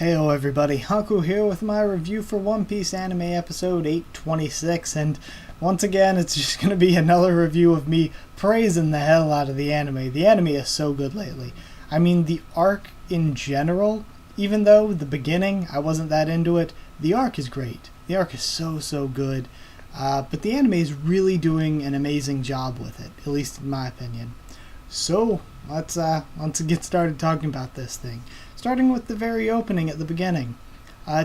Heyo everybody, Haku here with my review for One Piece anime episode 826, and once again it's just going to be another review of me praising the hell out of the anime. The anime is so good lately. I mean, the arc in general, even though the beginning I wasn't that into it, the arc is great. The arc is so good, but the anime is really doing an amazing job with it, at least in my opinion. So let's get started talking about this thing. Starting with the very opening at the beginning.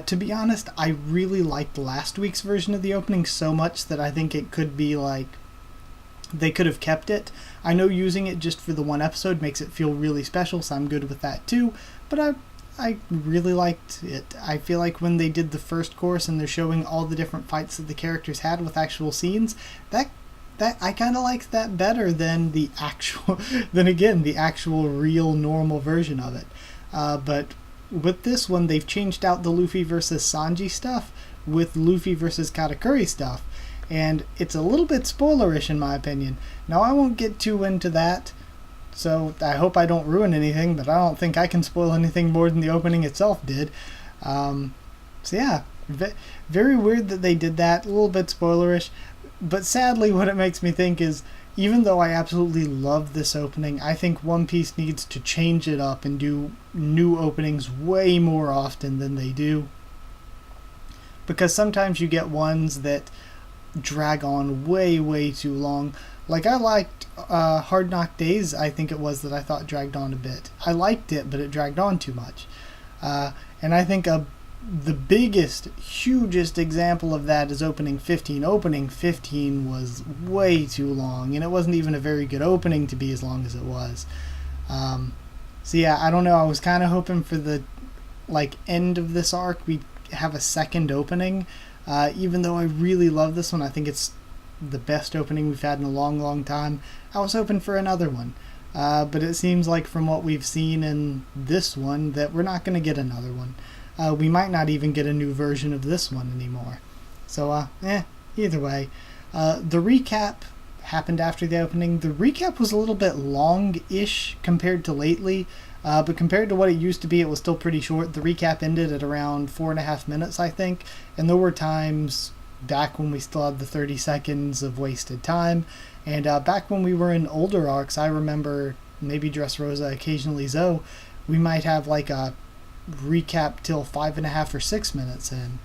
To be honest, I really liked last week's version of the opening so much that I think it could be like they could have kept it. I know using it just for the one episode makes it feel really special, so I'm good with that too, but I really liked it. I feel like when they did the first course and they're showing all the different fights that the characters had with actual scenes, that I kind of liked that better than the actual real normal version of it. But with this one, they've changed out the Luffy versus Sanji stuff with Luffy versus Katakuri stuff, and it's a little bit spoilerish in my opinion. Now, I won't get too into that, so I hope I don't ruin anything, but I don't think I can spoil anything more than the opening itself did. So yeah, very weird that they did that, a little bit spoilerish, but sadly what it makes me think is, even though I absolutely love this opening, I think One Piece needs to change it up and do new openings way more often than they do. Because sometimes you get ones that drag on way too long. Like I liked Hard Knock Days, I think it was, that I thought dragged on a bit. I liked it, but it dragged on too much. And I think the biggest, hugest example of that is Opening 15. Opening 15 was way too long, and it wasn't even a very good opening to be as long as it was. So yeah, I don't know, I was kind of hoping for the end of this arc we'd have a second opening. Even though I really love this one, I think it's the best opening we've had in a long time. I was hoping for another one. But it seems like from what we've seen in this one that we're not going to get another one. We might not even get a new version of this one anymore. So, either way. The recap happened after the opening. The recap was a little bit long-ish compared to lately, but compared to what it used to be, it was still pretty short. The recap ended at around 4.5 minutes, I think, and there were times back when we still had the 30 seconds of wasted time, and back when we were in older arcs, I remember maybe Dressrosa, occasionally Zoe, we might have like a recap till 5.5 or 6 minutes in.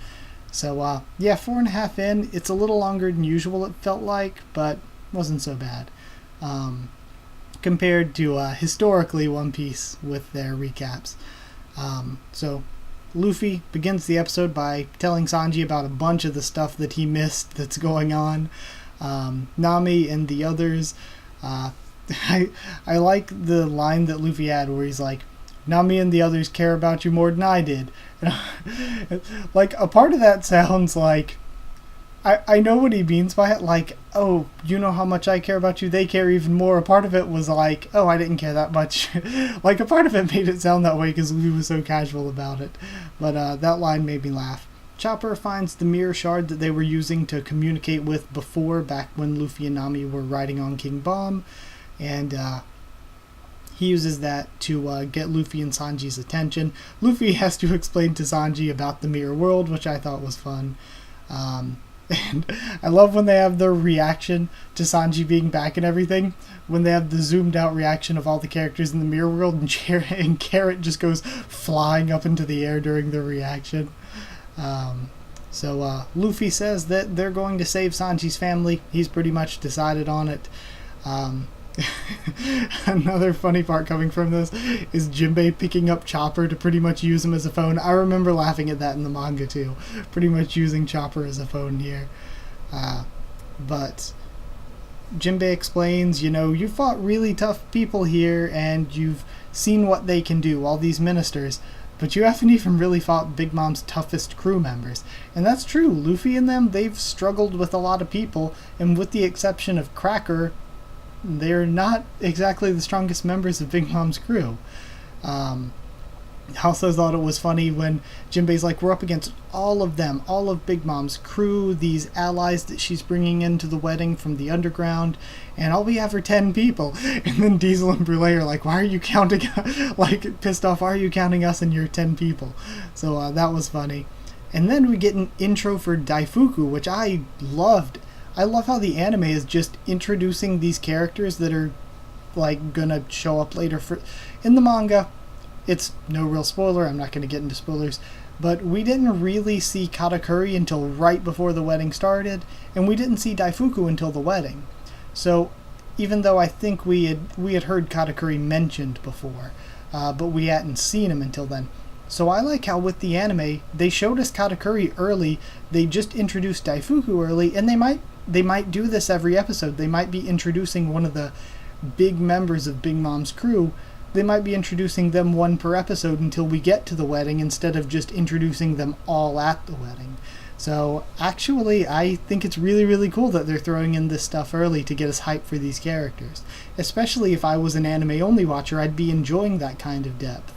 So yeah, 4.5 in, it's a little longer than usual it felt like, but wasn't so bad compared to historically One Piece with their recaps. So Luffy begins the episode by telling Sanji about a bunch of the stuff that he missed that's going on. Nami and the others, I like the line that Luffy had where he's like, Nami and the others care about you more than I did. Like, a part of that sounds like, I know what he means by it, like, oh, you know how much I care about you, they care even more. A part of it was like, oh, I didn't care that much. Like, a part of it made it sound that way because Luffy was so casual about it. But that line made me laugh. Chopper finds the mirror shard that they were using to communicate with before, back when Luffy and Nami were riding on King Bomb, and he uses that to get Luffy and Sanji's attention. Luffy has to explain to Sanji about the mirror world, which I thought was fun. And I love when they have their reaction to Sanji being back and everything, when they have the zoomed out reaction of all the characters in the mirror world, and Carrot just goes flying up into the air during their reaction. So Luffy says that they're going to save Sanji's family. He's pretty much decided on it. Another funny part coming from this is Jinbei picking up Chopper to pretty much use him as a phone. I remember laughing at that in the manga too, pretty much using Chopper as a phone here. But Jinbei explains, you fought really tough people here and you've seen what they can do, all these ministers, but you haven't even really fought Big Mom's toughest crew members. And that's true. Luffy and them, they've struggled with a lot of people, and with the exception of Cracker, they're not exactly the strongest members of Big Mom's crew. I also thought it was funny when Jinbei's like, we're up against all of them, all of Big Mom's crew, these allies that she's bringing into the wedding from the underground, and all we have are 10 people. And then Diesel and Brule are like, why are you counting, like, pissed off, why are you counting us and your 10 people? So that was funny. And then we get an intro for Daifuku, which I loved. I love how the anime is just introducing these characters that are, like, gonna show up later. In the manga, it's no real spoiler, I'm not going to get into spoilers, but we didn't really see Katakuri until right before the wedding started, and we didn't see Daifuku until the wedding. So even though I think we had heard Katakuri mentioned before, but we hadn't seen him until then. So I like how with the anime, they showed us Katakuri early, they just introduced Daifuku early, and they might do this every episode. They might be introducing one of the big members of Big Mom's crew. They might be introducing them one per episode until we get to the wedding instead of just introducing them all at the wedding. So actually, I think it's really, really cool that they're throwing in this stuff early to get us hyped for these characters. Especially if I was an anime-only watcher, I'd be enjoying that kind of depth.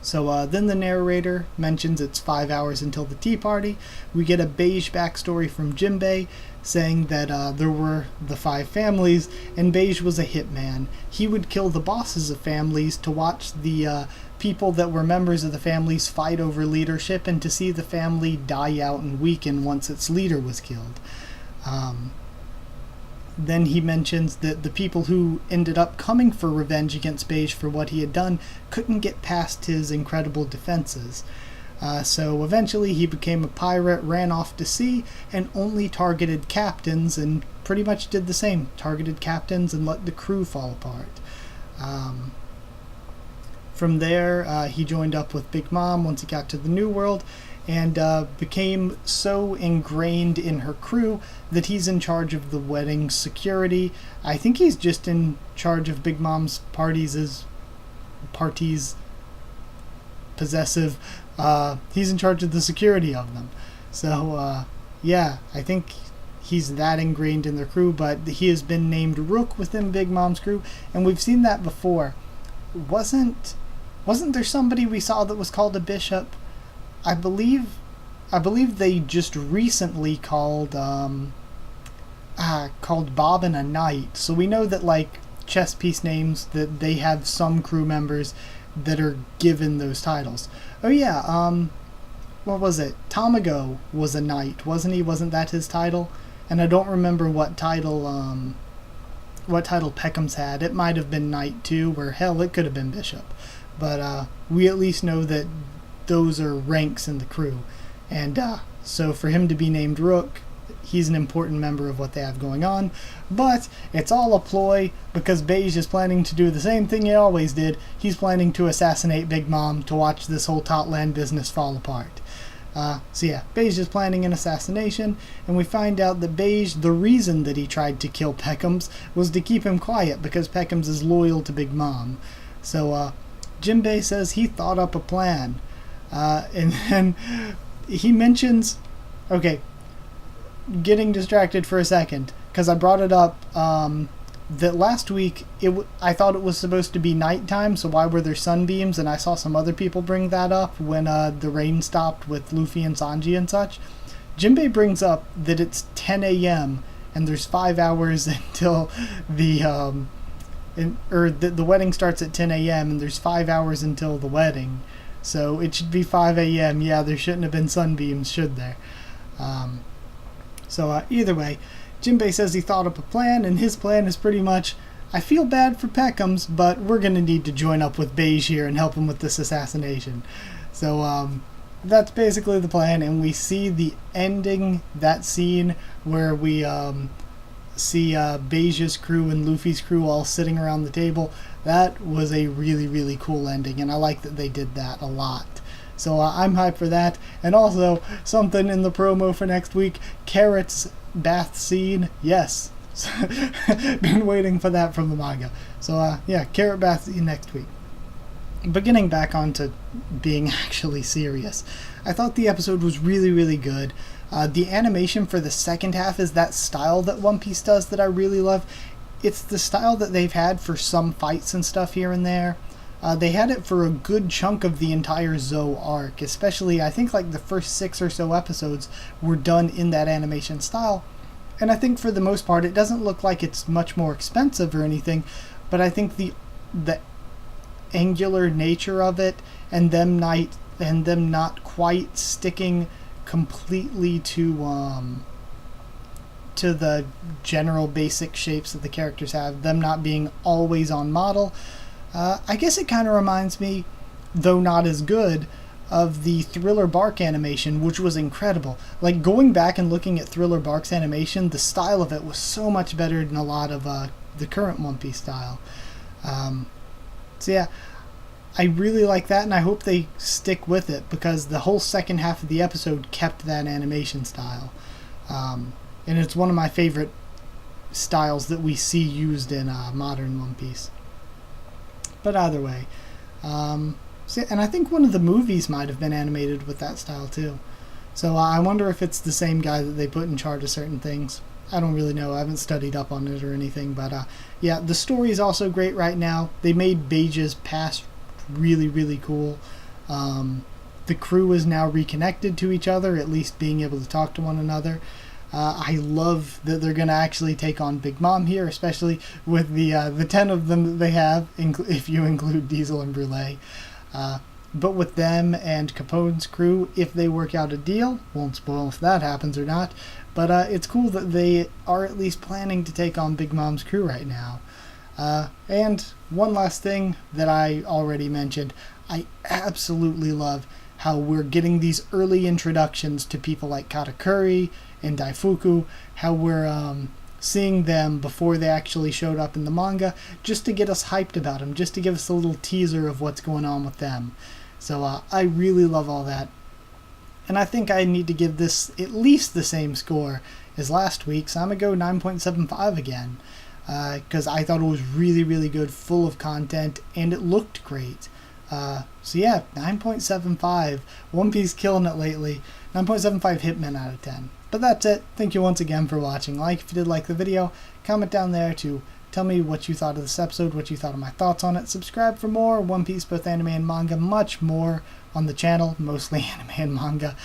So then the narrator mentions it's 5 hours until the tea party. We get a beige backstory from Jinbei saying that there were the 5 families, and Beige was a hitman. He would kill the bosses of families to watch the people that were members of the families fight over leadership and to see the family die out and weaken once its leader was killed. Then he mentions that the people who ended up coming for revenge against Beige for what he had done couldn't get past his incredible defenses. So eventually he became a pirate, ran off to sea, and only targeted captains, and pretty much did the same. Targeted captains and let the crew fall apart. From there, he joined up with Big Mom once he got to the New World, and became so ingrained in her crew that he's in charge of the wedding security. I think he's just in charge of Big Mom's parties possessive. He's in charge of the security of them. So, yeah, I think he's that ingrained in their crew, but he has been named Rook within Big Mom's crew, and we've seen that before. Wasn't there somebody we saw that was called a bishop? I believe they just recently called Bobbin a knight. So we know that, like, chess piece names, that they have some crew members that are given those titles. Oh yeah, what was it? Tamago was a knight, wasn't he? Wasn't that his title? And I don't remember what title Peckham's had. It might have been knight too, or hell, it could have been bishop. But we at least know that those are ranks in the crew. And so for him to be named Rook, he's an important member of what they have going on. But it's all a ploy, because Beige is planning to do the same thing he always did. He's planning to assassinate Big Mom to watch this whole Totland business fall apart. So yeah, Beige is planning an assassination, and we find out that Beige, the reason that he tried to kill Peckham's was to keep him quiet, because Peckham's is loyal to Big Mom. So Jinbei says he thought up a plan. And then he mentions, okay, getting distracted for a second, because I brought it up, that last week I thought it was supposed to be nighttime, so why were there sunbeams? And I saw some other people bring that up when the rain stopped with Luffy and Sanji and such. Jinbei brings up that it's 10 a.m. and there's 5 hours until the wedding starts at 10 a.m. and there's 5 hours until the wedding. So it should be 5 a.m. Yeah, there shouldn't have been sunbeams, should there? So either way, Jinbei says he thought up a plan, and his plan is pretty much, I feel bad for Peckham's, but we're going to need to join up with Beige here and help him with this assassination. So that's basically the plan, and we see the ending, that scene where we see Beige's crew and Luffy's crew all sitting around the table. That was a really, really cool ending, and I like that they did that a lot. So I'm hyped for that. And also, something in the promo for next week, Carrot's bath scene. Yes. Been waiting for that from the manga. So yeah, Carrot bath scene next week. But getting back onto being actually serious, I thought the episode was really, really good. The animation for the second half is that style that One Piece does that I really love. It's the style that they've had for some fights and stuff here and there. They had it for a good chunk of the entire Zoe arc, especially I think like the first 6 or so episodes were done in that animation style. And I think for the most part it doesn't look like it's much more expensive or anything, but I think the angular nature of it and them not quite sticking completely to the general basic shapes that the characters have, them not being always on model, I guess it kind of reminds me, though not as good, of the Thriller Bark animation, which was incredible. Like, going back and looking at Thriller Bark's animation, the style of it was so much better than a lot of the current One Piece style. So yeah, I really like that, and I hope they stick with it, because the whole second half of the episode kept that animation style. And it's one of my favorite styles that we see used in modern One Piece. But either way, and I think one of the movies might have been animated with that style too. So I wonder if it's the same guy that they put in charge of certain things. I don't really know. I haven't studied up on it or anything. But yeah, the story is also great right now. They made Beija's past really, really cool. The crew is now reconnected to each other, at least being able to talk to one another. I love that they're going to actually take on Big Mom here, especially with the 10 of them that they have, if you include Diesel and Brûlé. But with them and Capone's crew, if they work out a deal, won't spoil if that happens or not, but it's cool that they are at least planning to take on Big Mom's crew right now. And one last thing that I already mentioned, I absolutely love how we're getting these early introductions to people like Katakuri and Daifuku, how we're seeing them before they actually showed up in the manga, just to get us hyped about them, just to give us a little teaser of what's going on with them. So I really love all that. And I think I need to give this at least the same score as last week, so I'm going to go 9.75 again. Because I thought it was really, really good, full of content, and it looked great. So yeah, 9.75. One Piece killing it lately. 9.75 Hitmen out of 10. But that's it. Thank you once again for watching. Like if you did like the video. Comment down there to tell me what you thought of this episode, what you thought of my thoughts on it. Subscribe for more One Piece, both anime and manga. Much more on the channel, mostly anime and manga.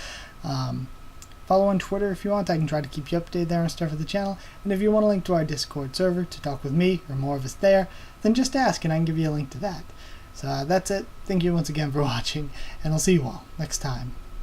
Follow on Twitter if you want. I can try to keep you updated there and stuff for the channel. And if you want a link to our Discord server to talk with me or more of us there, then just ask and I can give you a link to that. So that's it. Thank you once again for watching, and I'll see you all next time.